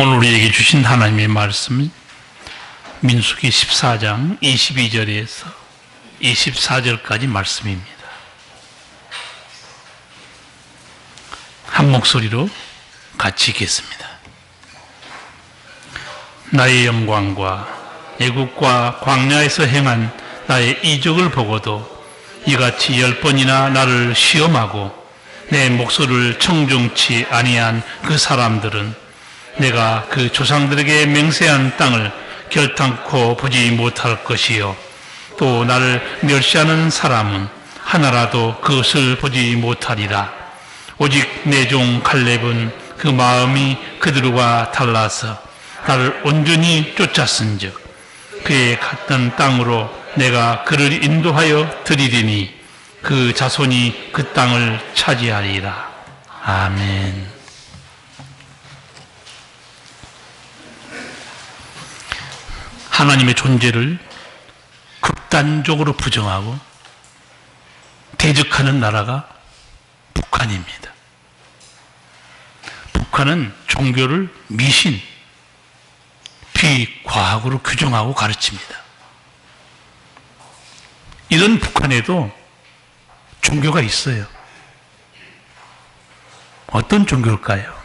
오늘 우리에게 주신 하나님의 말씀은 민수기 14장 22절에서 24절까지 말씀입니다. 한 목소리로 같이 읽겠습니다. 나의 영광과 애국과 광야에서 행한 나의 이적을 보고도 이같이 10번이나 나를 시험하고 내 목소리를 청종치 아니한 그 사람들은 내가 그 조상들에게 맹세한 땅을 결탄코 보지 못할 것이요 또 나를 멸시하는 사람은 하나라도 그것을 보지 못하리라. 오직 내 종 갈렙은 그 마음이 그들과 달라서 나를 온전히 쫓았은즉 그의 갔던 땅으로 내가 그를 인도하여 드리리니 그 자손이 그 땅을 차지하리라. 아멘. 하나님의 존재를 극단적으로 부정하고 대적하는 나라가 북한입니다. 북한은 종교를 미신, 비과학으로 규정하고 가르칩니다. 이런 북한에도 종교가 있어요. 어떤 종교일까요?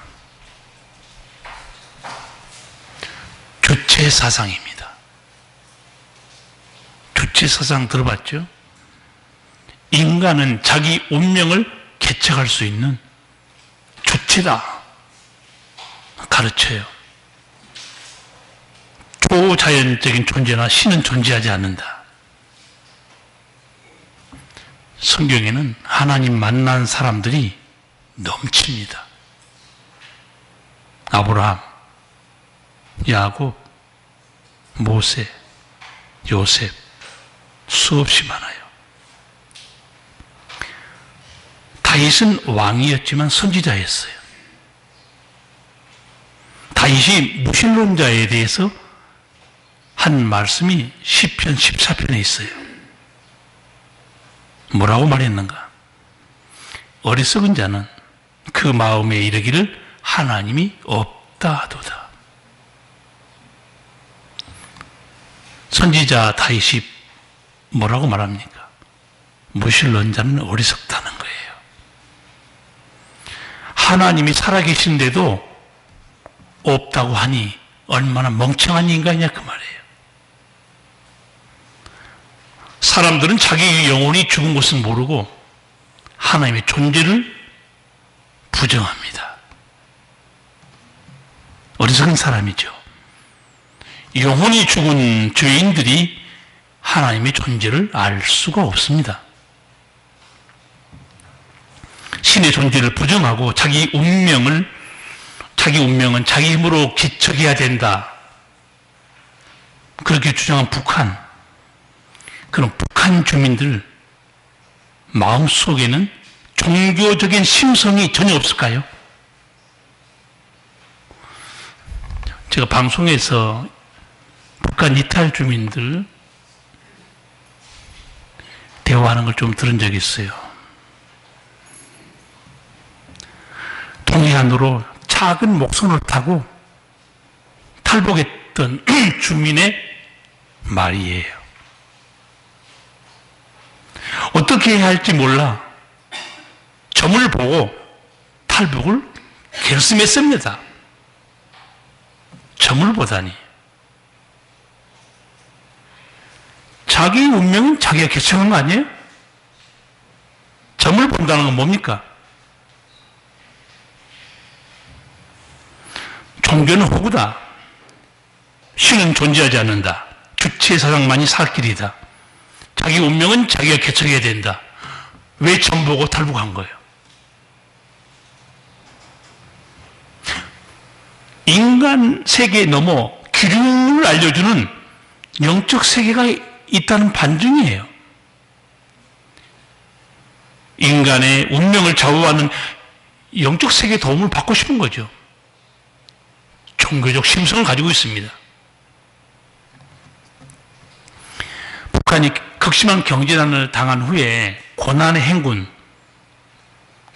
주체사상입니다. 주체사상 들어봤죠? 인간은 자기 운명을 개척할 수 있는 주체다 가르쳐요. 초자연적인 존재나 신은 존재하지 않는다. 성경에는 하나님 만난 사람들이 넘칩니다. 아브라함, 야곱, 모세, 요셉 수없이 많아요. 다윗은 왕이었지만 선지자였어요. 다윗이 무신론자에 대해서 한 말씀이 시편 14편에 있어요. 뭐라고 말했는가? 어리석은 자는 그 마음에 이르기를 하나님이 없다 하도다. 선지자 다윗이 뭐라고 말합니까? 무신론자는 어리석다는 거예요. 하나님이 살아계신데도 없다고 하니 얼마나 멍청한 인간이냐 그 말이에요. 사람들은 자기 영혼이 죽은 것을 모르고 하나님의 존재를 부정합니다. 어리석은 사람이죠. 영혼이 죽은 죄인들이 하나님의 존재를 알 수가 없습니다. 신의 존재를 부정하고 자기 운명은 자기 힘으로 개척해야 된다. 그렇게 주장한 북한. 그럼 북한 주민들 마음속에는 종교적인 심성이 전혀 없을까요? 제가 방송에서 북한 이탈 주민들 대화하는 걸 좀 들은 적이 있어요. 동해안으로 작은 목선을 타고 탈북했던 주민의 말이에요. 어떻게 해야 할지 몰라 점을 보고 탈북을 결심했습니다. 점을 보다니. 자기 운명은 자기가 개척한 거 아니에요? 점을 본다는 건 뭡니까? 종교는 허구다. 신은 존재하지 않는다. 주체사상만이 살 길이다. 자기 운명은 자기가 개척해야 된다. 왜 점 보고 탈북한 거예요? 인간 세계에 넘어 기름을 알려주는 영적 세계가 있다는 반증이에요. 인간의 운명을 좌우하는 영적 세계의 도움을 받고 싶은 거죠. 종교적 심성을 가지고 있습니다. 북한이 극심한 경제난을 당한 후에 고난의 행군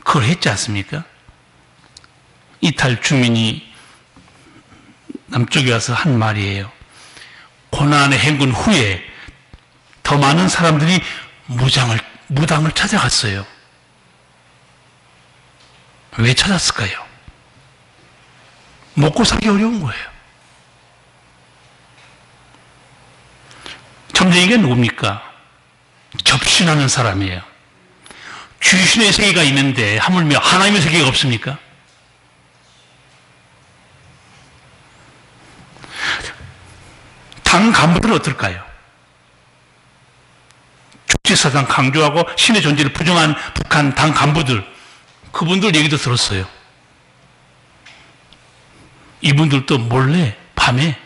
그걸 했지 않습니까? 이탈 주민이 남쪽에 와서 한 말이에요. 고난의 행군 후에 더 많은 사람들이 무당을 찾아갔어요. 왜 찾았을까요? 먹고 살기 어려운 거예요. 점쟁이가 누굽니까? 접신하는 사람이에요. 귀신의 세계가 있는데 하물며 하나님의 세계가 없습니까? 당 간부들은 어떨까요? 죽지사상 강조하고 신의 존재를 부정한 북한 당 간부들, 그분들 얘기도 들었어요. 이분들도 몰래 밤에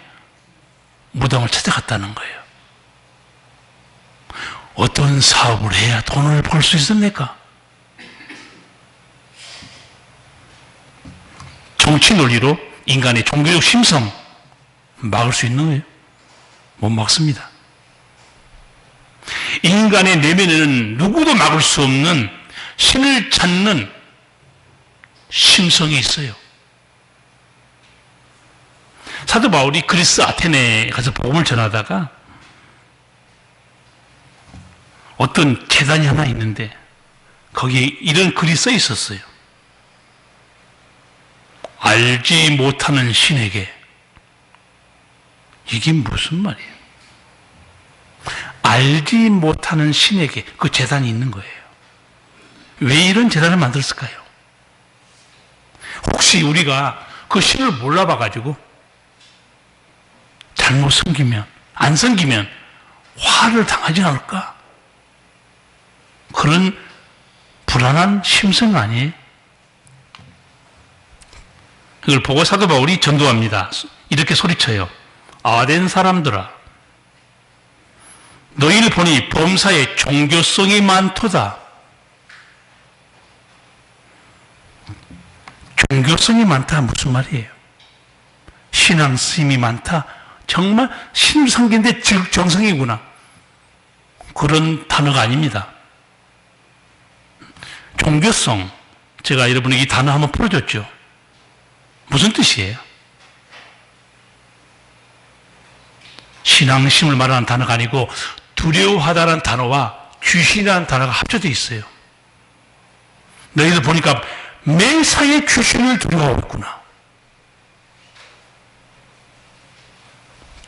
무당을 찾아갔다는 거예요. 어떤 사업을 해야 돈을 벌 수 있습니까? 정치 논리로 인간의 종교적 심성 막을 수 있는 거예요? 못 막습니다. 인간의 내면에는 누구도 막을 수 없는 신을 찾는 심성이 있어요. 사도 바울이 그리스 아테네에 가서 복음을 전하다가 어떤 계단이 하나 있는데 거기에 이런 글이 써 있었어요. 알지 못하는 신에게. 이게 무슨 말이에요? 알지 못하는 신에게 그 제단이 있는 거예요. 왜 이런 제단을 만들었을까요? 혹시 우리가 그 신을 몰라봐가지고 잘못 섬기면, 안 섬기면 화를 당하지 않을까? 그런 불안한 심성 아니에요? 이걸 보고 사도 바울이 전도합니다. 이렇게 소리쳐요. 아덴 사람들아, 너희를 보니 범사에 종교성이 많도다. 종교성이 많다 무슨 말이에요? 신앙 스님이 많다. 정말 신을 섬기는데 정성이구나. 그런 단어가 아닙니다. 종교성, 제가 여러분에게 이 단어 한번 풀어줬죠. 무슨 뜻이에요? 신앙심을 말하는 단어가 아니고 두려워하다는 단어와 귀신이라는 단어가 합쳐져 있어요. 너희들 보니까 매사에 귀신을 두려워하고 있구나.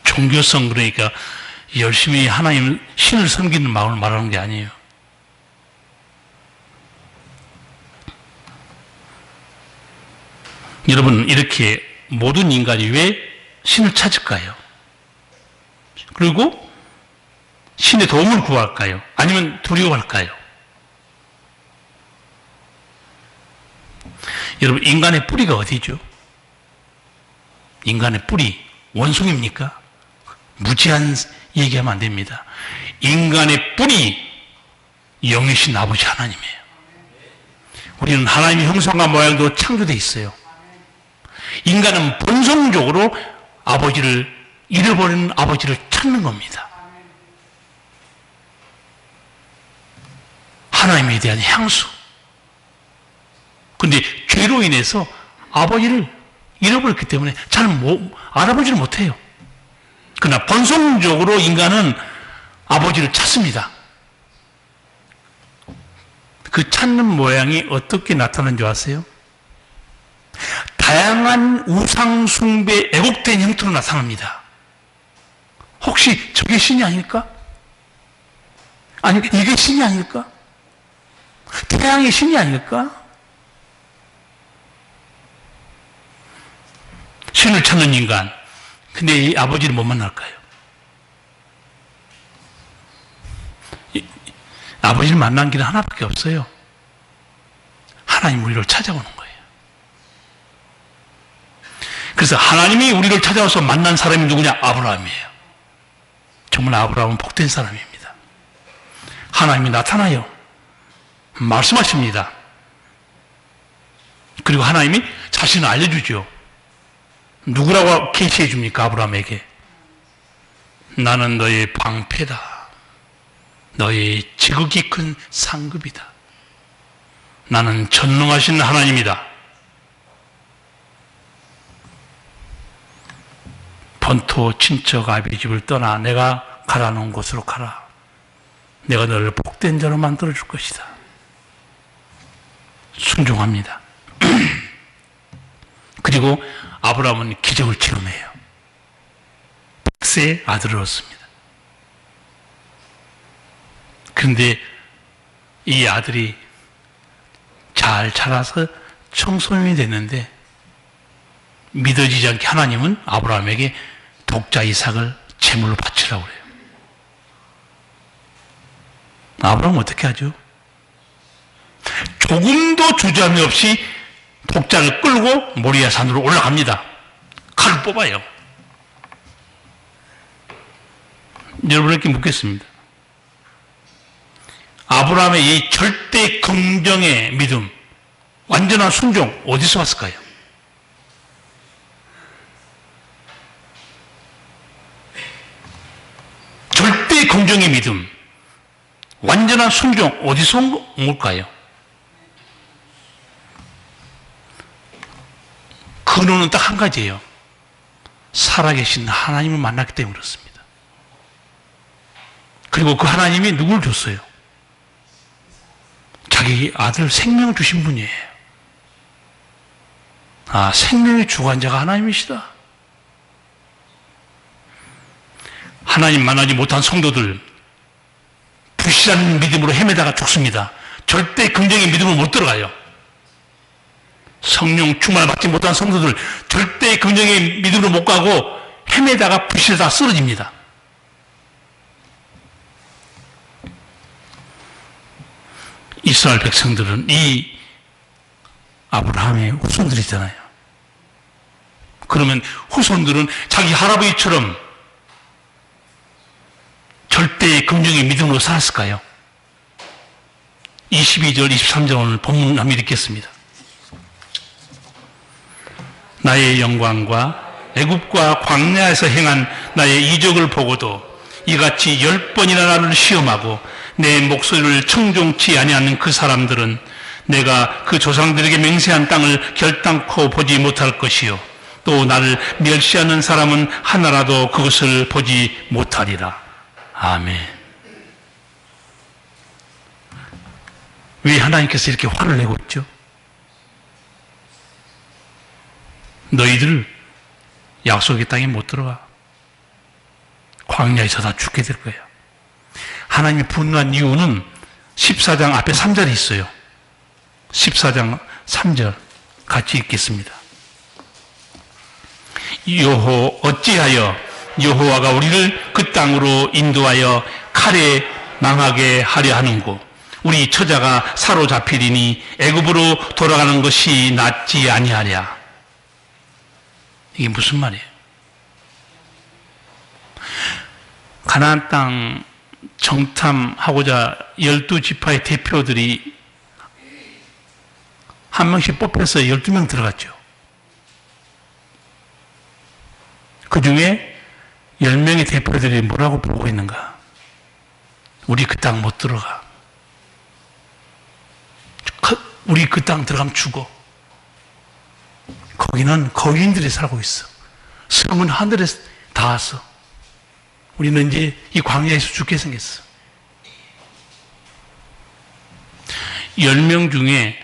종교성, 그러니까 열심히 하나님 신을 섬기는 마음을 말하는 게 아니에요. 여러분, 이렇게 모든 인간이 왜 신을 찾을까요? 그리고 신의 도움을 구할까요? 아니면 두려워할까요? 여러분, 인간의 뿌리가 어디죠? 인간의 뿌리, 원숭이입니까? 무지한 얘기하면 안 됩니다. 인간의 뿌리, 영이신 아버지 하나님이에요. 우리는 하나님의 형상과 모양도 창조되어 있어요. 인간은 본성적으로 아버지를, 잃어버리는 아버지를 찾는 겁니다. 하나님에 대한 향수. 근데 죄로 인해서 아버지를 잃어버렸기 때문에 잘 알아보지를 못해요. 그러나 본성적으로 인간은 아버지를 찾습니다. 그 찾는 모양이 어떻게 나타나는 줄 아세요? 다양한 우상 숭배 애곡된 형태로 나타납니다. 혹시 저게 신이 아닐까? 아니, 이게 신이 아닐까? 태양이 신이 아닐까? 신을 찾는 인간. 근데 이 아버지를 못 만날까요? 아버지를 만난 길은 하나밖에 없어요. 하나님 우리를 찾아오는 거예요. 그래서 하나님이 우리를 찾아와서 만난 사람이 누구냐? 아브라함이에요. 정말 아브라함은 복된 사람입니다. 하나님이 나타나요. 말씀하십니다. 그리고 하나님이 자신을 알려주죠. 누구라고 계시해 줍니까? 아브라함에게. 나는 너의 방패다. 너의 지극히 큰 상급이다. 나는 전능하신 하나님이다. 본토 친척 아비 집을 떠나 내가 가라놓은 곳으로 가라. 내가 너를 복된 자로 만들어줄 것이다. 순종합니다. 그리고 아브라함은 기적을 체험해요. 100세의 아들을 얻습니다. 그런데 이 아들이 잘 자라서 청소년이 됐는데 믿어지지 않게 하나님은 아브라함에게 독자 이삭을 제물로 바치라고 그래요. 아브라함은 어떻게 하죠? 조금도 주저함이 없이 독자를 끌고 모리아 산으로 올라갑니다. 칼을 뽑아요. 여러분에게 묻겠습니다. 아브라함의 이 절대 긍정의 믿음, 완전한 순종 어디서 왔을까요? 절대 긍정의 믿음, 완전한 순종 어디서 온 걸까요? 근원은 딱 한 가지예요. 살아계신 하나님을 만났기 때문에 그렇습니다. 그리고 그 하나님이 누굴 줬어요? 자기 아들 생명을 주신 분이에요. 아, 생명의 주관자가 하나님이시다. 하나님 만나지 못한 성도들, 불신한 믿음으로 헤매다가 죽습니다. 절대 긍정의 믿음으로 못 들어가요. 성령 충만을 받지 못한 성도들, 절대 긍정의 믿음으로 못 가고 헤매다가 불신하다가 쓰러집니다. 이스라엘 백성들은 이 아브라함의 후손들이잖아요. 그러면 후손들은 자기 할아버지처럼 절대의 긍정의 믿음으로 살았을까요? 22절, 23절 오늘 본문 한번 읽겠습니다. 나의 영광과 애굽과 광야에서 행한 나의 이적을 보고도 이같이 10번이나 나를 시험하고 내 목소리를 청종치 아니하는 그 사람들은 내가 그 조상들에게 맹세한 땅을 결단코 보지 못할 것이요 또 나를 멸시하는 사람은 하나라도 그것을 보지 못하리라. 아멘. 왜 하나님께서 이렇게 화를 내고 있죠? 너희들 약속의 땅에 못 들어가. 광야에서 다 죽게 될 거야. 하나님이 분노한 이유는 14장 앞에 3절이 있어요. 14장 3절 같이 읽겠습니다. 어찌하여 여호와가 우리를 그 땅으로 인도하여 칼에 망하게 하려 하는고 우리 처자가 사로잡히리니 애굽으로 돌아가는 것이 낫지 아니하랴. 이게 무슨 말이에요? 가나안 땅 정탐하고자 12지파의 대표들이 한 명씩 뽑혀서 12명 들어갔죠. 그 중에 10명의 대표들이 뭐라고 보고 있는가? 우리 그 땅 못 들어가. 우리 그 땅 들어가면 죽어. 거기는 거인들이 살고 있어. 성은 하늘에 닿았어. 우리는 이제 이 광야에서 죽게 생겼어. 10명 중에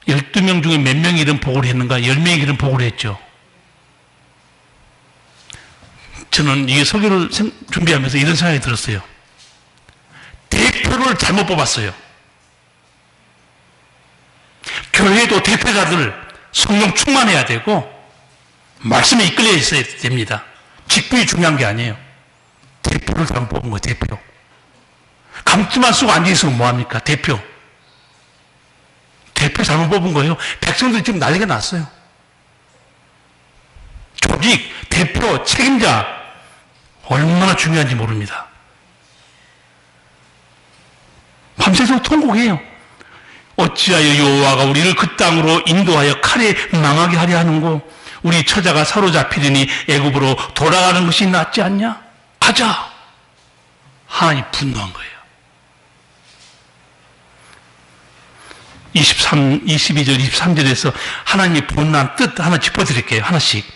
12명 중에 몇 명이 이런 보고를 했는가? 10명이 이런 보고를 했죠. 저는 이 설교를 준비하면서 이런 생각이 들었어요. 대표를 잘못 뽑았어요. 교회도 대표자들 성령 충만해야 되고 말씀에 이끌려 있어야 됩니다. 직분이 중요한 게 아니에요. 대표를 잘못 뽑은 거예요. 대표. 감투만 쓰고 앉아있으면 뭐합니까? 대표 잘못 뽑은 거예요. 백성들이 지금 난리가 났어요. 조직, 대표, 책임자 얼마나 중요한지 모릅니다. 밤새서 통곡해요. 어찌하여 여호와가 우리를 그 땅으로 인도하여 칼에 망하게 하려 하는고 우리 처자가 사로잡히리니 애굽으로 돌아가는 것이 낫지 않냐? 가자. 하나님 분노한 거예요. 22절, 23절에서 하나님의 분노한 뜻 하나 짚어드릴게요. 하나씩.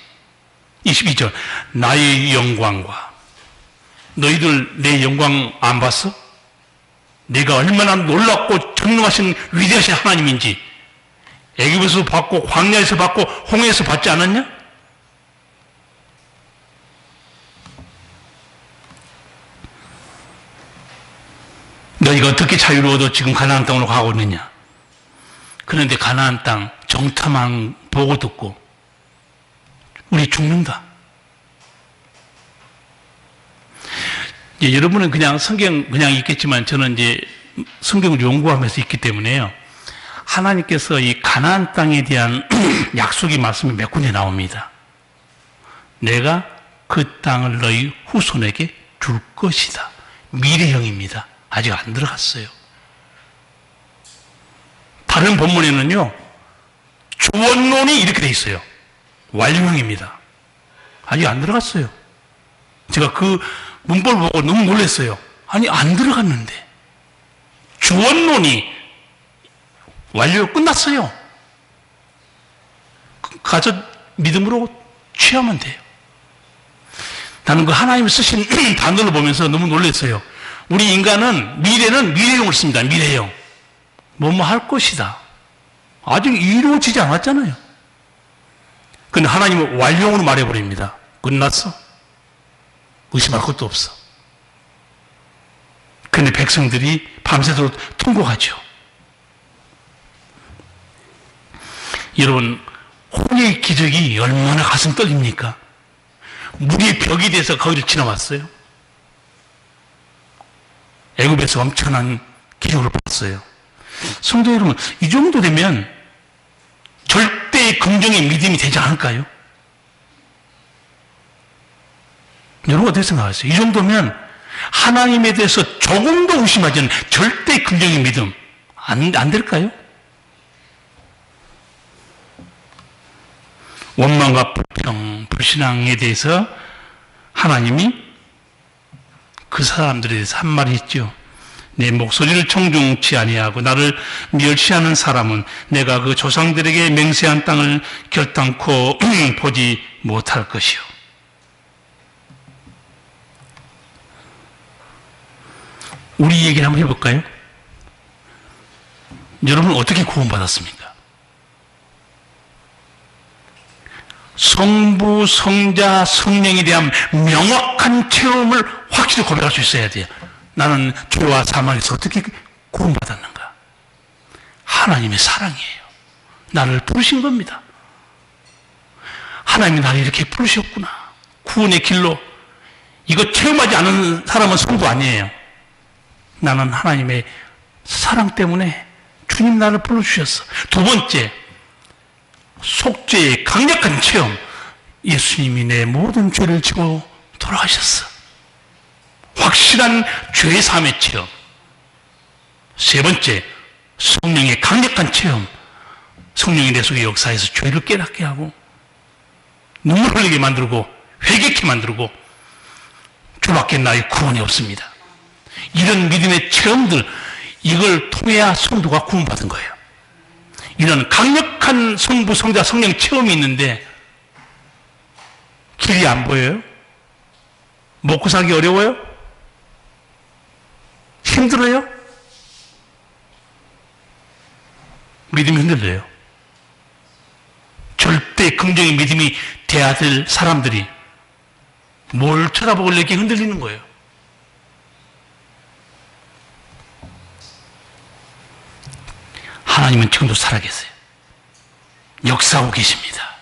22절. 나의 영광과. 너희들 내 영광 안 봤어? 내가 얼마나 놀랍고 전능하신 위대하신 하나님인지 애굽에서 받고 광야에서 받고 홍해에서 받지 않았냐? 너희가 어떻게 자유를 얻어 지금 가나안 땅으로 가고 있느냐? 그런데 가나안 땅 정탐만 보고 듣고 우리 죽는다. 여러분은 그냥 성경 그냥 읽겠지만 저는 이제 성경을 연구하면서 있기 때문에요. 하나님께서 이 가나안 땅에 대한 약속의 말씀이 몇 군데 나옵니다. 내가 그 땅을 너희 후손에게 줄 것이다. 미래형입니다. 아직 안 들어갔어요. 다른 본문에는요, 주원론이 이렇게 돼 있어요. 완료형입니다. 아직 안 들어갔어요. 제가 그 문법을 보고 너무 놀랐어요. 아니, 안 들어갔는데. 주원론이 완료 끝났어요. 가서 믿음으로 취하면 돼요. 나는 그 하나님이 쓰신 단어를 보면서 너무 놀랐어요. 우리 인간은 미래는 미래형을 씁니다. 미래형. 뭐뭐 할 것이다. 아직 이루어지지 않았잖아요. 근데 하나님은 완료형으로 말해버립니다. 끝났어. 의심할 것도 없어. 근데 백성들이 밤새도록 통곡하죠. 여러분, 홍해의 기적이 얼마나 가슴 떨립니까? 물이 벽이 돼서 거기를 지나왔어요. 애굽에서 엄청난 기적을 봤어요. 성도 여러분, 이 정도 되면 절대의 긍정의 믿음이 되지 않을까요? 여러분 어떻게 생각하세요? 이 정도면 하나님에 대해서 조금도 의심하지 않는 절대의 긍정의 믿음 안 될까요? 원망과 불평, 불신앙에 대해서 하나님이 그 사람들에 대해서 한 말이 있죠. 내 목소리를 청중치 아니하고 나를 멸시하는 사람은 내가 그 조상들에게 맹세한 땅을 결단코 보지 못할 것이요. 우리 얘기를 한번 해볼까요? 여러분 어떻게 구원받았습니까? 성부, 성자, 성령에 대한 명확한 체험을 확실히 고백할 수 있어야 돼요. 나는 죄와 사망에서 어떻게 구원받았는가? 하나님의 사랑이에요. 나를 부르신 겁니다. 하나님이 나를 이렇게 부르셨구나. 구원의 길로. 이거 체험하지 않은 사람은 성도 아니에요. 나는 하나님의 사랑 때문에 주님 나를 불러주셨어. 두 번째, 속죄의 강력한 체험. 예수님이 내 모든 죄를 지고 돌아가셨어. 확실한 죄사함의 체험. 세 번째, 성령의 강력한 체험. 성령이 내 속에 역사해서 죄를 깨닫게 하고 눈물 흘리게 만들고 회개케 만들고 주밖에 나의 구원이 없습니다. 이런 믿음의 체험들, 이걸 통해야 성도가 구원받은 거예요. 이런 강력한 성부, 성자, 성령 체험이 있는데 길이 안 보여요? 먹고 살기 어려워요? 힘들어요? 믿음이 흔들려요. 절대 긍정의 믿음이 돼야 될 사람들이 뭘 쳐다보길래 이렇게 흔들리는 거예요. 하나님은 지금도 살아계세요. 역사하고 계십니다.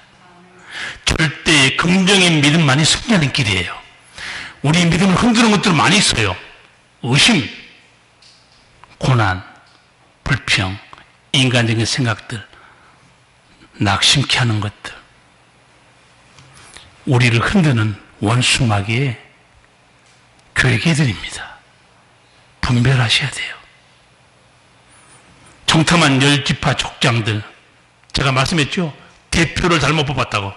절대의 긍정의 믿음만이 승리하는 길이에요. 우리 믿음을 흔드는 것들 많이 있어요. 의심, 고난, 불평, 인간적인 생각들, 낙심케 하는 것들. 우리를 흔드는 원수마귀의 괴계들입니다. 분별하셔야 돼요. 정탐한 10지파 족장들, 제가 말씀했죠? 대표를 잘못 뽑았다고.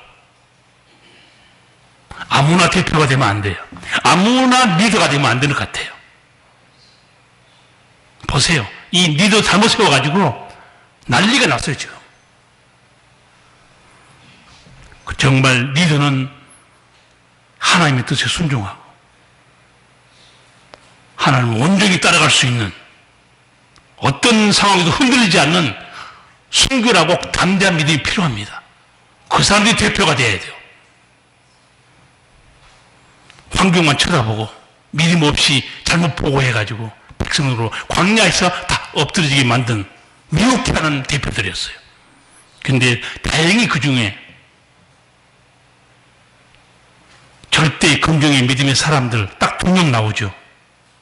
아무나 대표가 되면 안 돼요. 아무나 리더가 되면 안 되는 것 같아요. 보세요. 이 리더 잘못 세워가지고 난리가 났어요, 지금. 정말 리더는 하나님의 뜻에 순종하고 하나님을 온전히 따라갈 수 있는 어떤 상황에도 흔들리지 않는 순결하고 담대한 믿음이 필요합니다. 그 사람들이 대표가 되어야 돼요. 환경만 쳐다보고 믿음 없이 잘못 보고해가지고 백성으로 광야에서 다 엎드려지게 만든 미혹해 하는 대표들이었어요. 근데 다행히 그 중에 절대 긍정의 믿음의 사람들 딱 2명 나오죠.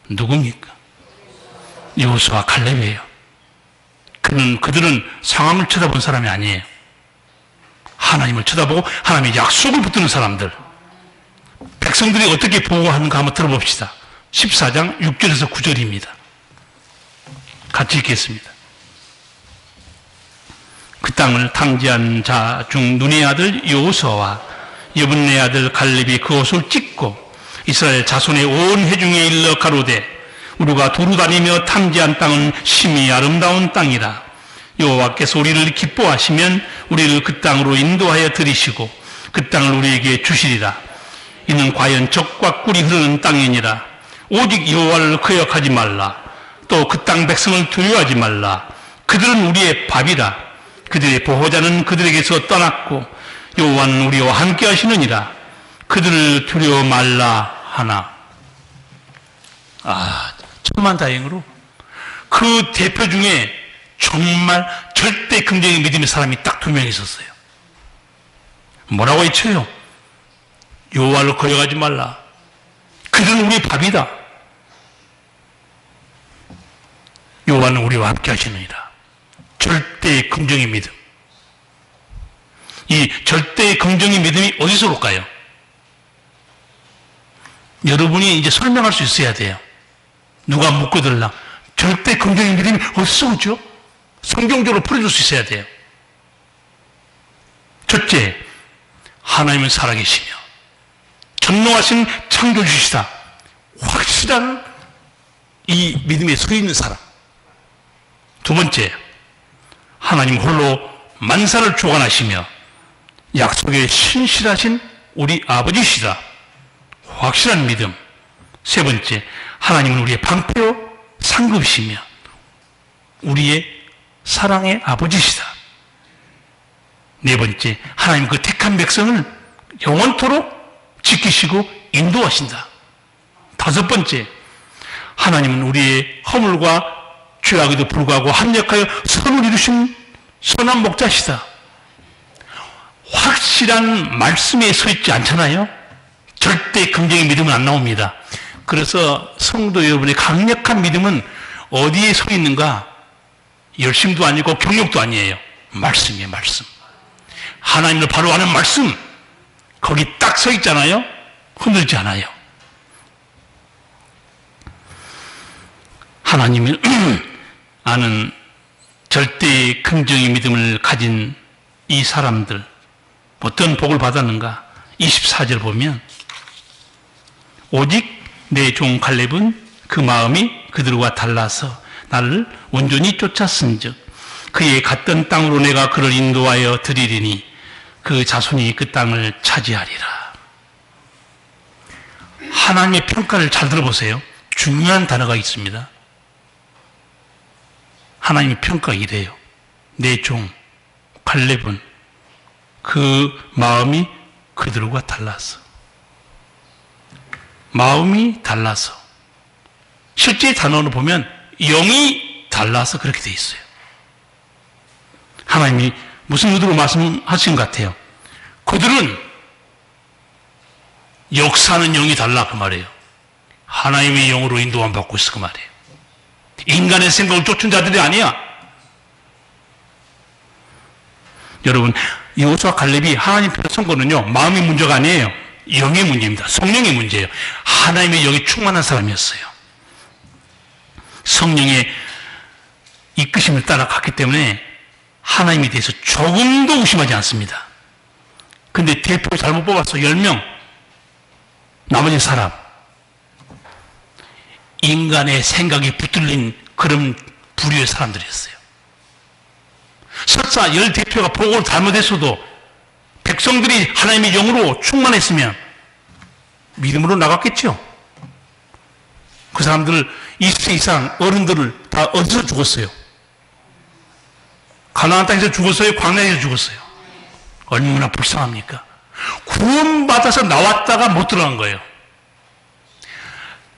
누굽니까? 여호수아와 갈렙이에요. 그들은 상황을 쳐다본 사람이 아니에요. 하나님을 쳐다보고 하나님의 약속을 붙드는 사람들. 백성들이 어떻게 보고하는가 한번 들어봅시다. 14장 6절에서 9절입니다. 같이 읽겠습니다. 그 땅을 탕지한 자 중 눈의 아들 여호수아와 여분네 아들 갈렙이 그것을 찍고 이스라엘 자손의 온 회중에 일러 가로되 우리가 두루 다니며 탐지한 땅은 심히 아름다운 땅이라. 여호와께서 우리를 기뻐하시면 우리를 그 땅으로 인도하여 들이시고 그 땅을 우리에게 주시리라. 이는 과연 젖과 꿀이 흐르는 땅이니라. 오직 여호와를 거역하지 말라. 또 그 땅 백성을 두려워하지 말라. 그들은 우리의 밥이라. 그들의 보호자는 그들에게서 떠났고 여호와는 우리와 함께 하시느니라. 그들을 두려워 말라 하나. 천만다행으로 그 대표 중에 정말 절대 긍정의 믿음의 사람이 딱 2명 있었어요. 뭐라고 외쳐요? 여호와를 거역하지 말라. 그들은 우리의 밥이다. 여호와는 우리와 함께 하시느니라. 절대 긍정의 믿음. 이 절대 긍정의 믿음이 어디서 올까요? 여러분이 이제 설명할 수 있어야 돼요. 누가 묻고 들라. 절대 긍정의 믿음이 어디서 오죠? 성경적으로 풀어줄 수 있어야 돼요. 첫째, 하나님은 살아계시며 전능하신 창조주시다. 확실한 이 믿음에 서 있는 사람. 두 번째, 하나님 홀로 만사를 주관하시며 약속에 신실하신 우리 아버지시다. 확실한 믿음. 세 번째, 하나님은 우리의 방패요 상급이시며 우리의 사랑의 아버지시다. 네 번째, 하나님 그 택한 백성을 영원토록 지키시고 인도하신다. 다섯 번째, 하나님은 우리의 허물과 죄악에도 불구하고 합력하여 선을 이루신 선한 목자시다. 확실한 말씀에 서 있지 않잖아요. 절대 긍정의 믿음은 안 나옵니다. 그래서 성도 여러분의 강력한 믿음은 어디에 서 있는가? 열심도 아니고 경력도 아니에요. 말씀이에요, 말씀. 하나님을 바로 아는 말씀. 거기 딱 서 있잖아요. 흔들지 않아요. 하나님을 아는 절대 긍정의 믿음을 가진 이 사람들 어떤 복을 받았는가? 24절 보면 오직 내 종 갈렙은 그 마음이 그들과 달라서 나를 온전히 쫓았은즉 그의 갔던 땅으로 내가 그를 인도하여 드리리니 그 자손이 그 땅을 차지하리라. 하나님의 평가를 잘 들어보세요. 중요한 단어가 있습니다. 하나님의 평가가 이래요. 내 종 갈렙은 그 마음이 그들과 달라서. 마음이 달라서. 실제 단어로 보면 영이 달라서 그렇게 돼 있어요. 하나님이 무슨 의도로 말씀하신 것 같아요? 그들은 역사는 영이 달라 그 말이에요. 하나님의 영으로 인도함 받고 있어 그 말이에요. 인간의 생각을 쫓은 자들이 아니야. 여러분, 여호수아 갈렙이 하나님 편에 선 거는요, 마음의 문제가 아니에요. 영의 문제입니다. 성령의 문제예요. 하나님의 영이 충만한 사람이었어요. 성령의 이끄심을 따라갔기 때문에 하나님에 대해서 조금도 의심하지 않습니다. 근데 대표 잘못 뽑아서 10명, 나머지 사람, 인간의 생각이 붙들린 그런 부류의 사람들이었어요. 설사 10대표가 보고를 잘못했어도 백성들이 하나님의 영으로 충만했으면 믿음으로 나갔겠죠. 그 사람들 20세 이상 어른들을 다 어디서 죽었어요? 가나안 땅에서 죽었어요? 광야에서 죽었어요? 얼마나 불쌍합니까? 구원받아서 나왔다가 못 들어간 거예요.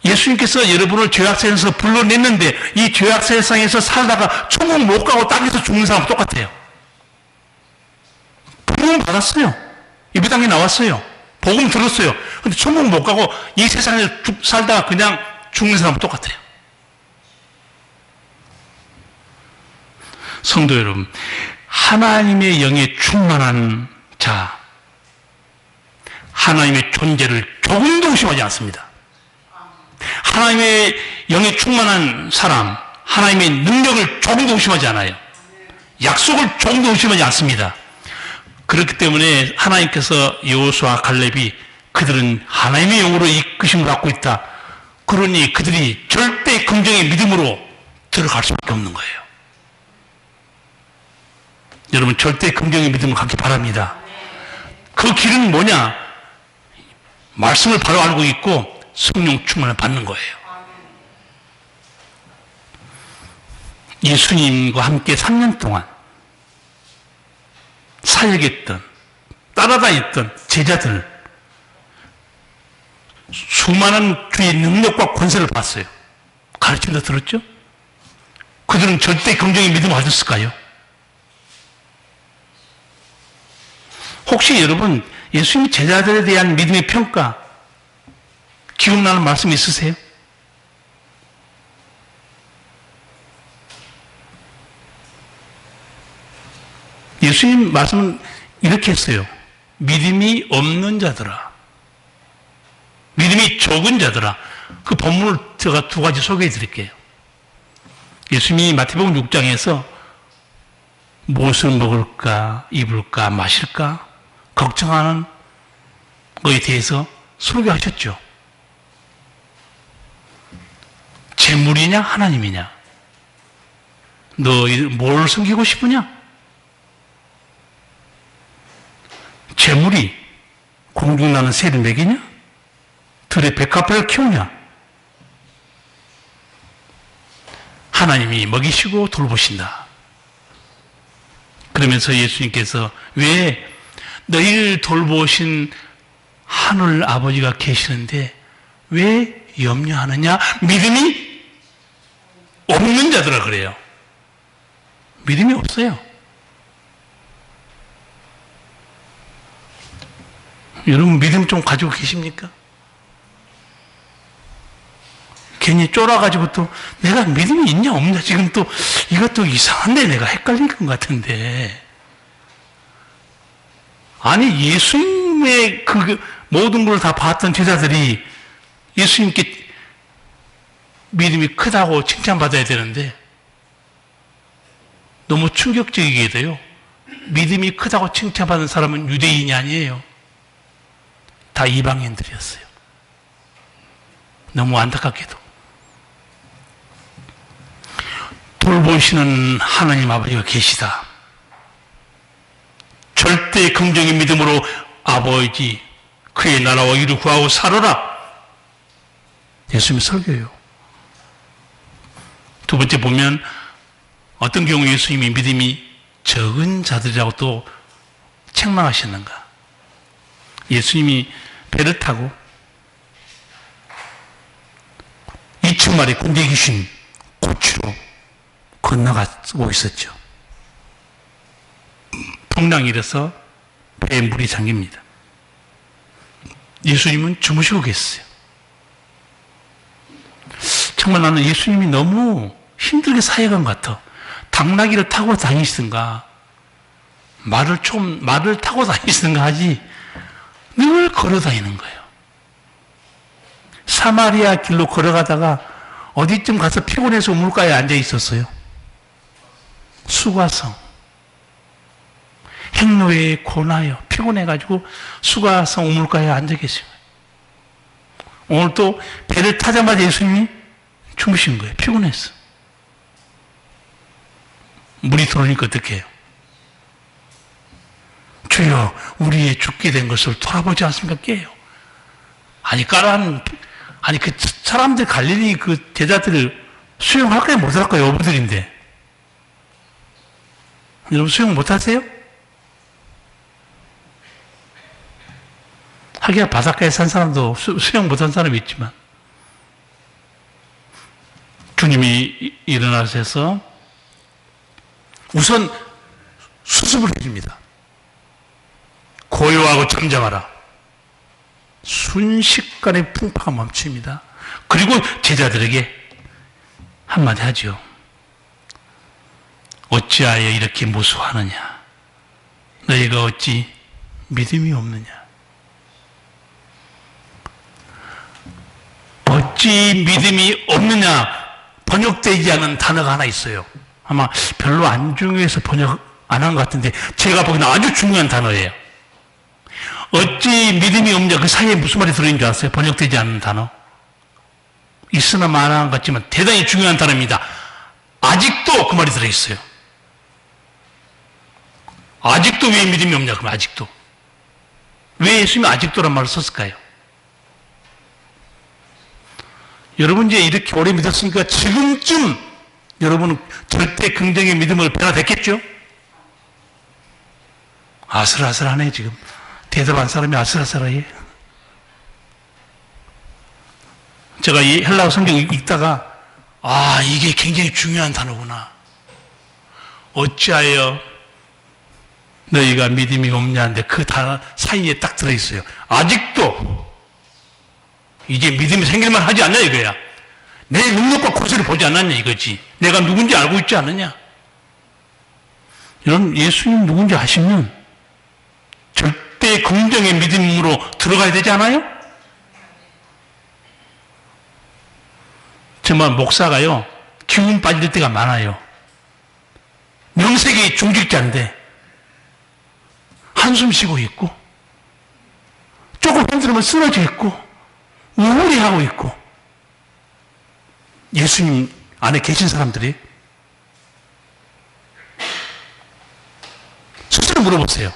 예수님께서 여러분을 죄악세상에서 불러냈는데 이 죄악세상에서 살다가 천국 못 가고 땅에서 죽는 사람은 똑같아요. 복음 받았어요. 예배 당에 나왔어요. 복음 들었어요. 근데 천국 못 가고 이 세상에서 살다가 그냥 죽는 사람은 똑같아요. 성도 여러분, 하나님의 영에 충만한 자, 하나님의 존재를 조금도 의심하지 않습니다. 하나님의 영에 충만한 사람, 하나님의 능력을 조금도 의심하지 않아요. 약속을 조금도 의심하지 않습니다. 그렇기 때문에 하나님께서 여호수아와 갈렙이 그들은 하나님의 영으로 이끄심을 받고 있다. 그러니 그들이 절대 긍정의 믿음으로 들어갈 수밖에 없는 거예요. 여러분, 절대 긍정의 믿음을 갖기 바랍니다. 그 길은 뭐냐? 말씀을 바로 알고 있고 성령 충만을 받는 거예요. 예수님과 함께 3년 동안 사역했던, 따라다녔던 제자들, 수많은 주의 능력과 권세를 봤어요. 가르침도 들었죠? 그들은 절대 긍정의 믿음을 가졌을까요? 혹시 여러분 예수님 제자들에 대한 믿음의 평가 기억나는 말씀 있으세요? 예수님 말씀은 이렇게 했어요. 믿음이 없는 자들아, 믿음이 적은 자들아. 그 본문을 제가 두 가지 소개해 드릴게요. 예수님이 마태복음 6장에서 무엇을 먹을까, 입을까, 마실까 걱정하는 것에 대해서 설교하셨죠. 재물이냐 하나님이냐, 너 뭘 섬기고 싶으냐? 재물이 공중나는 새를 먹이냐? 들의 백합화를 키우냐? 하나님이 먹이시고 돌보신다. 그러면서 예수님께서 왜 너희를 돌보신 하늘 아버지가 계시는데 왜 염려하느냐? 믿음이 없는 자들아 그래요. 믿음이 없어요. 여러분 믿음 좀 가지고 계십니까? 괜히 쫄아가지고 또 내가 믿음이 있냐 없냐 지금 또 이것도 이상한데 내가 헷갈린 것 같은데. 아니 예수님의 그 모든 걸 다 봤던 제자들이 예수님께 믿음이 크다고 칭찬받아야 되는데 너무 충격적이게도요. 믿음이 크다고 칭찬받은 사람은 유대인이 아니에요. 다 이방인들이었어요. 너무 안타깝게도. 돌보시는 하나님 아버지가 계시다. 절대 긍정의 믿음으로 아버지 그의 나라와 의를 구하고 살아라. 예수님의 설교예요. 두 번째 보면 어떤 경우 예수님이 믿음이 적은 자들이라고 또 책망하셨는가. 예수님이 배를 타고 2층마리 군대 귀신 고치로 건너가고 있었죠. 풍랑이 일어서 배에 물이 잠깁니다. 예수님은 주무시고 계셨어요. 정말 나는 예수님이 너무 힘들게 사역한 것 같아. 당나귀를 타고 다니시든가 말을 타고 다니시든가 하지 늘 걸어 다니는 거예요. 사마리아 길로 걸어가다가 어디쯤 가서 피곤해서 우물가에 앉아 있었어요. 수가성. 행로에 고나요. 피곤해가지고 수가성 우물가에 앉아 계세요. 오늘 또 배를 타자마자 예수님이 주무신 거예요. 피곤했어. 물이 들어오니까 어떻게 해요? 주여 우리의 죽게 된 것을 돌아보지 않습니까? 깨요. 아니 그 사람들 갈릴리 그 제자들을 수용할까요? 못할까요? 어부들인데. 여러분 수용 못하세요? 하기야 바닷가에 산 사람도 수용 못한 사람이 있지만 주님이 일어나셔서 우선 수습을 해줍니다. 고요하고 잠잠하라. 순식간에 풍파가 멈춥니다. 그리고 제자들에게 한마디 하죠. 어찌하여 이렇게 무수하느냐? 너희가 어찌 믿음이 없느냐? 어찌 믿음이 없느냐? 번역되지 않은 단어가 하나 있어요. 아마 별로 안 중요해서 번역 안 한 것 같은데 제가 보기에는 아주 중요한 단어예요. 어찌 믿음이 없냐? 그 사이에 무슨 말이 들어있는 줄 아세요? 번역되지 않는 단어. 있으나 마나한 것 같지만 대단히 중요한 단어입니다. 아직도 그 말이 들어있어요. 아직도 왜 믿음이 없냐? 그럼 아직도. 왜 예수님이 아직도란 말을 썼을까요? 여러분 이제 이렇게 오래 믿었으니까 지금쯤 여러분은 절대 긍정의 믿음을 변화됐겠죠? 아슬아슬하네 지금. 대답한 사람이 아슬아슬해. 제가 이 헬라어 성경 읽다가 이게 굉장히 중요한 단어구나. 어찌하여 너희가 믿음이 없냐는데 그 단어 사이에 딱 들어있어요. 아직도 이제 믿음이 생길만 하지 않냐 이거야. 내 능력과 고세를 보지 않았냐 이거지. 내가 누군지 알고 있지 않느냐. 여러분 예수님 누군지 아시면 절대 긍정의 믿음으로 들어가야 되지 않아요? 정말 목사가요 기운 빠질 때가 많아요. 명색이 중직자인데 한숨 쉬고 있고 조금 힘들으면 쓰러져 있고 우울해하고 있고. 예수님 안에 계신 사람들이 스스로 물어보세요.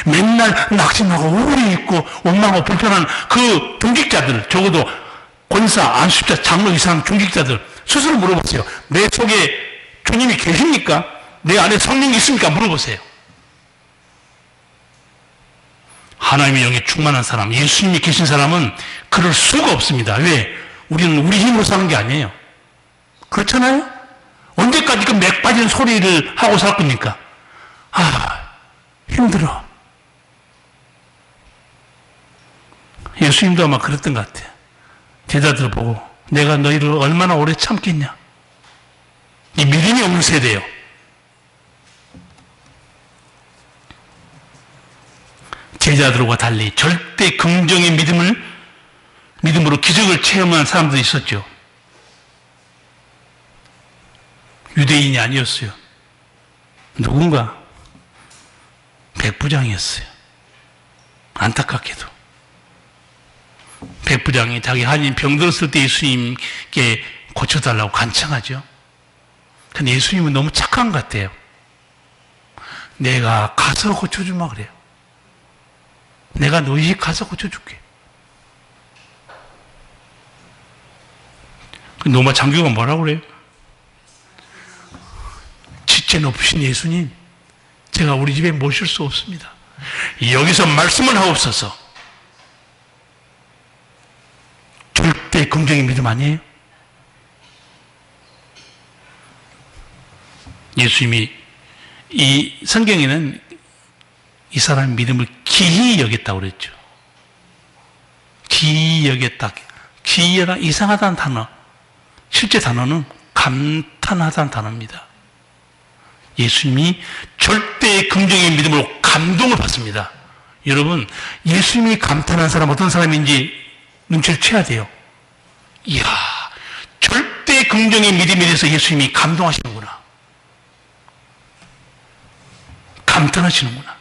맨날 낙심하고 우울해 있고 원망하고 불편한 그 중직자들, 적어도 권사, 안수자, 장로 이상 중직자들 스스로 물어보세요. 내 속에 주님이 계십니까? 내 안에 성령이 있습니까? 물어보세요. 하나님의 영에 충만한 사람, 예수님이 계신 사람은 그럴 수가 없습니다. 왜? 우리는 우리 힘으로 사는 게 아니에요. 그렇잖아요? 언제까지 그 맥 빠진 소리를 하고 살 겁니까? 힘들어. 예수님도 아마 그랬던 것 같아요. 제자들 보고 내가 너희를 얼마나 오래 참겠냐. 이 믿음이 없는 세대예요. 제자들과 달리 절대 긍정의 믿음으로 기적을 체험한 사람들이 있었죠. 유대인이 아니었어요. 누군가 백부장이었어요. 안타깝게도. 백부장이 자기 한인 병들었을 때 예수님께 고쳐달라고 간청하죠. 근데 예수님은 너무 착한 것 같아요. 내가 가서 고쳐주마 그래요. 내가 너희 집 가서 고쳐줄게. 노마 장교가 뭐라고 그래요? 지체 높으신 예수님, 제가 우리 집에 모실 수 없습니다. 여기서 말씀을 하옵소서. 절대 긍정의 믿음 아니에요? 예수님이 이 성경에는 이 사람의 믿음을 기이 여겼다고 그랬죠. 기이 여겼다. 기이하다, 이상하다는 단어. 실제 단어는 감탄하다는 단어입니다. 예수님이 절대 긍정의 믿음으로 감동을 받습니다. 여러분, 예수님이 감탄한 사람 어떤 사람인지 눈치를 채야 돼요. 이야, 절대 긍정의 믿음에 대해서 예수님이 감동하시는구나. 감탄하시는구나.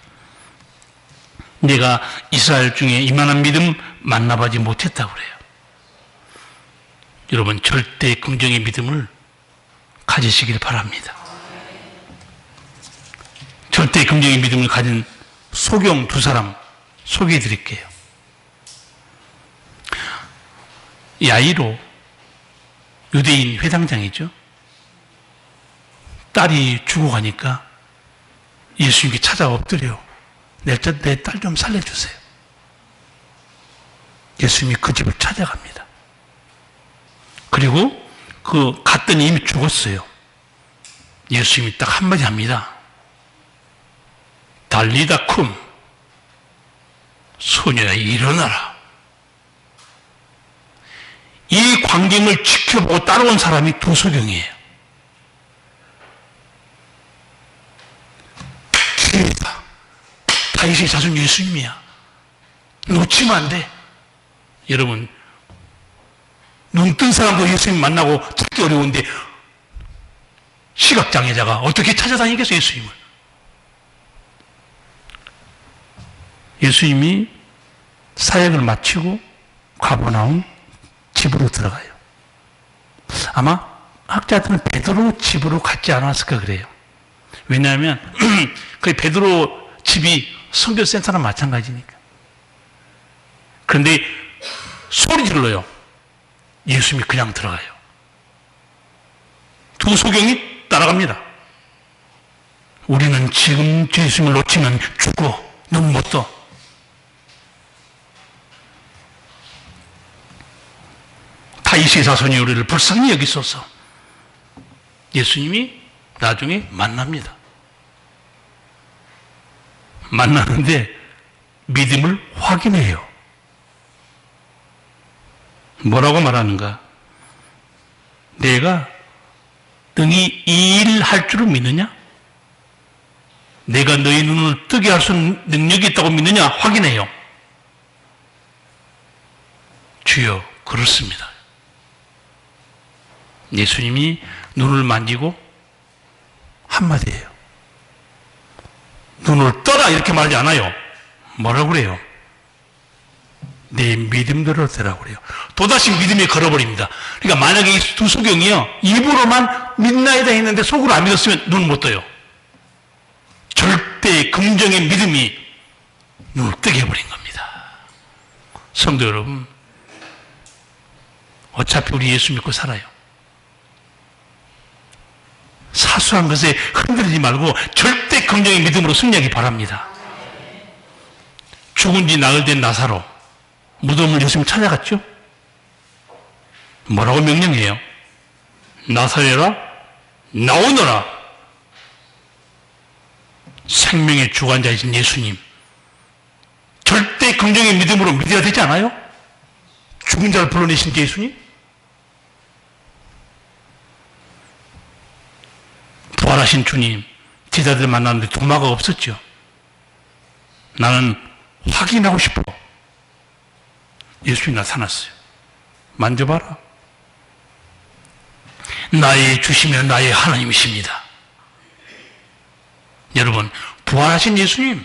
내가 이스라엘 중에 이만한 믿음 만나보지 못했다고 그래요. 여러분, 절대 긍정의 믿음을 가지시길 바랍니다. 절대 긍정의 믿음을 가진 소경 두 사람 소개해 드릴게요. 야이로, 유대인 회당장이죠. 딸이 죽어가니까 예수님께 찾아 엎드려 내 딸 좀 살려주세요. 예수님이 그 집을 찾아갑니다. 그리고 갔더니 이미 죽었어요. 예수님이 딱 한마디 합니다. 달리다 쿰, 소녀야 일어나라. 이 광경을 지켜보고 따라온 사람이 도소경이에요. 기회다. 다윗의 자손 예수님이야. 놓치면 안 돼. 여러분, 눈 뜬 사람도 예수님 만나고 찾기 어려운데 시각장애자가 어떻게 찾아다니겠어요, 예수님을? 예수님이 사역을 마치고 가버나움 집으로 들어가요. 아마 학자들은 베드로 집으로 갔지 않았을까 그래요. 왜냐하면 그 베드로 집이 선교센터랑 마찬가지니까. 그런데 소리 질러요. 예수님이 그냥 들어가요. 두 소경이 따라갑니다. 우리는 지금 예수님을 놓치면 죽어. 눈 못 떠. 다윗의 자손이 우리를 불쌍히 여기소서. 예수님이 나중에 만납니다. 만나는데 믿음을 확인해요. 뭐라고 말하는가? 내가 능히 이 일을 할 줄을 믿느냐? 내가 너희 눈을 뜨게 할 수 있는 능력이 있다고 믿느냐? 확인해요. 주여, 그렇습니다. 예수님이 눈을 만지고 한마디예요. 눈을 떠라 이렇게 말하지 않아요. 뭐라고 그래요? 내 믿음대로 되라고 그래요. 또다시 믿음에 걸어버립니다. 그러니까 만약에 이 두 소경이요, 입으로만 믿나이다 했는데 속으로 안 믿었으면 눈을 못 떠요. 절대 긍정의 믿음이 눈을 뜨게 해버린 겁니다. 성도 여러분, 어차피 우리 예수 믿고 살아요. 사소한 것에 흔들리지 말고 절대 긍정의 믿음으로 승리하기 바랍니다. 죽은 지 나흘 된 나사로 무덤을 예수님 찾아갔죠? 뭐라고 명령해요? 나사로라 나오너라. 생명의 주관자이신 예수님, 절대 긍정의 믿음으로 믿어야 되지 않아요? 죽은 자를 불러내신 예수님? 부활하신 주님, 제자들 만났는데 도마가 없었죠. 나는 확인하고 싶어. 예수님이 나타났어요. 만져봐라. 나의 주시며 나의 하나님이십니다. 여러분, 부활하신 예수님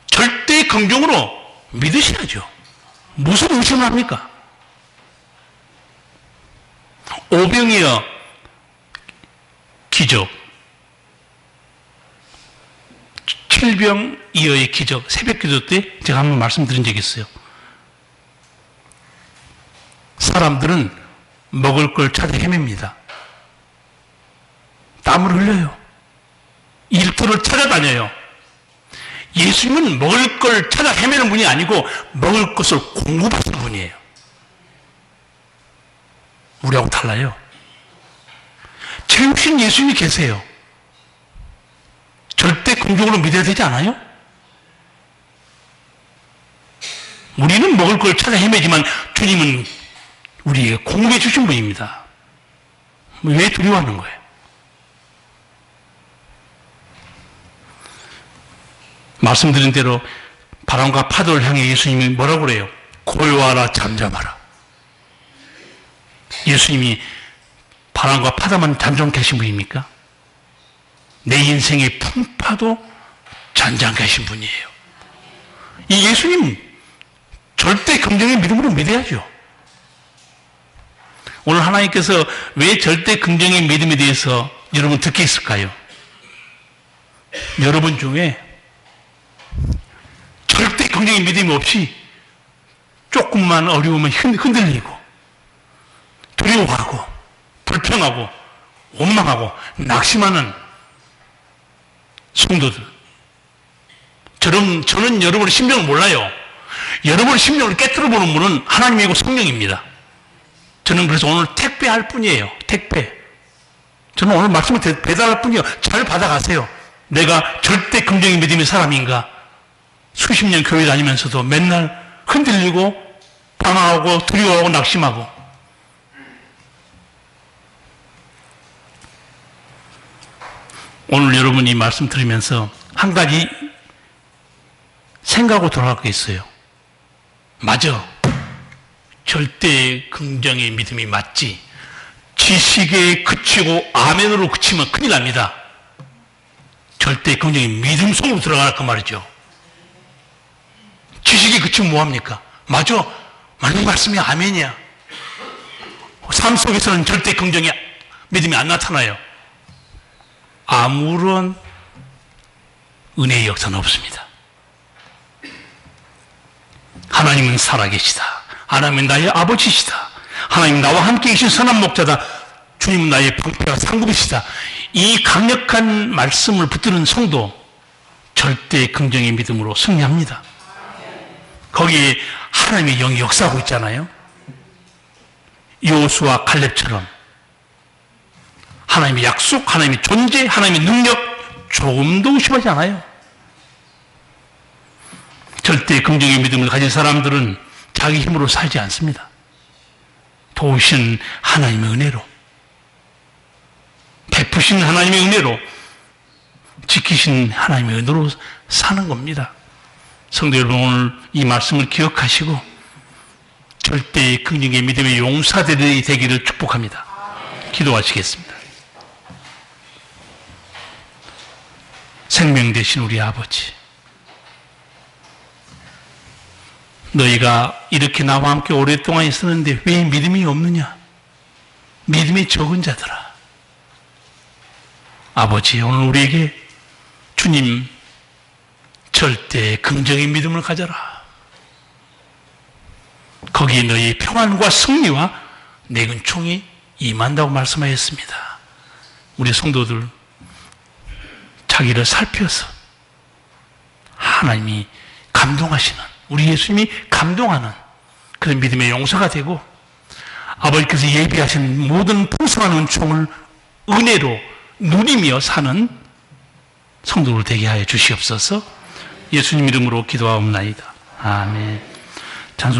절대 긍정으로 믿으셔야죠. 무슨 의심을 합니까? 오병이어 기적, 칠병이어의 기적, 새벽기도 때 제가 한번 말씀드린 적이 있어요. 사람들은 먹을 걸 찾아 헤맵니다. 땀을 흘려요. 일터를 찾아다녀요. 예수님은 먹을 걸 찾아 헤매는 분이 아니고 먹을 것을 공급하시는 분이에요. 우리하고 달라요. 채우신 예수님이 계세요. 절대 긍정으로 믿어야 되지 않아요? 우리는 먹을 걸 찾아 헤매지만 주님은 우리에게 공급해 주신 분입니다. 왜 두려워하는 거예요? 말씀드린 대로 바람과 파도를 향해 예수님이 뭐라고 그래요? 고요하라 잠잠하라. 예수님이 바람과 파도만 잠잠케 하신 분입니까? 내 인생의 풍파도 잔잔케 하신 분이에요. 이 예수님 절대 긍정의 믿음으로 믿어야죠. 오늘 하나님께서 왜 절대 긍정의 믿음에 대해서 여러분 듣게 했을까요? 여러분 중에 절대 긍정의 믿음이 없이 조금만 어려우면 흔들리고 두려워하고 불평하고 원망하고 낙심하는 성도들. 저는 여러분의 심령을 몰라요. 여러분의 심령을 깨뜨려보는 분은 하나님이고 성령입니다. 저는 그래서 오늘 택배할 뿐이에요. 택배. 저는 오늘 말씀을 배달할 뿐이에요. 잘 받아가세요. 내가 절대 긍정의 믿음의 사람인가? 수십 년 교회 다니면서도 맨날 흔들리고 방황하고 두려워하고 낙심하고. 오늘 여러분이 말씀 들으면서 한 가지 생각하고 돌아갈 게 있어요. 맞아. 절대 긍정의 믿음이 맞지. 지식에 그치고 아멘으로 그치면 큰일 납니다. 절대 긍정의 믿음 속으로 들어갈 그 말이죠. 지식에 그치면 뭐합니까? 맞아. 맞는 말씀이 아멘이야. 삶 속에서는 절대 긍정의 믿음이 안 나타나요. 아무런 은혜의 역사는 없습니다. 하나님은 살아계시다. 하나님은 나의 아버지시다. 하나님 나와 함께 계신 선한 목자다. 주님은 나의 방패와 상급이시다. 이 강력한 말씀을 붙드는 성도 절대 긍정의 믿음으로 승리합니다. 거기에 하나님의 영이 역사하고 있잖아요. 여호수아 갈렙처럼 하나님의 약속, 하나님의 존재, 하나님의 능력 조금도 의심하지 않아요. 절대 긍정의 믿음을 가진 사람들은 자기 힘으로 살지 않습니다. 도우신 하나님의 은혜로, 베푸신 하나님의 은혜로, 지키신 하나님의 은혜로 사는 겁니다. 성도 여러분, 오늘 이 말씀을 기억하시고 절대 긍정의 믿음의 용사들이 되기를 축복합니다. 기도하시겠습니다. 생명 되신 우리 아버지, 너희가 이렇게 나와 함께 오랫동안 있었는데 왜 믿음이 없느냐? 믿음이 적은 자들아. 아버지, 오늘 우리에게 주님 절대 긍정의 믿음을 가져라. 거기에 너희 평안과 승리와 내 은총이 임한다고 말씀하였습니다. 우리 성도들 자기를 살펴서 하나님이 감동하시는, 우리 예수님이 감동하는 그런 믿음의 용사가 되고 아버지께서 예비하신 모든 풍성한 은총을 은혜로 누리며 사는 성도들 되게 하여 주시옵소서. 예수님 이름으로 기도하옵나이다. 아멘. 찬송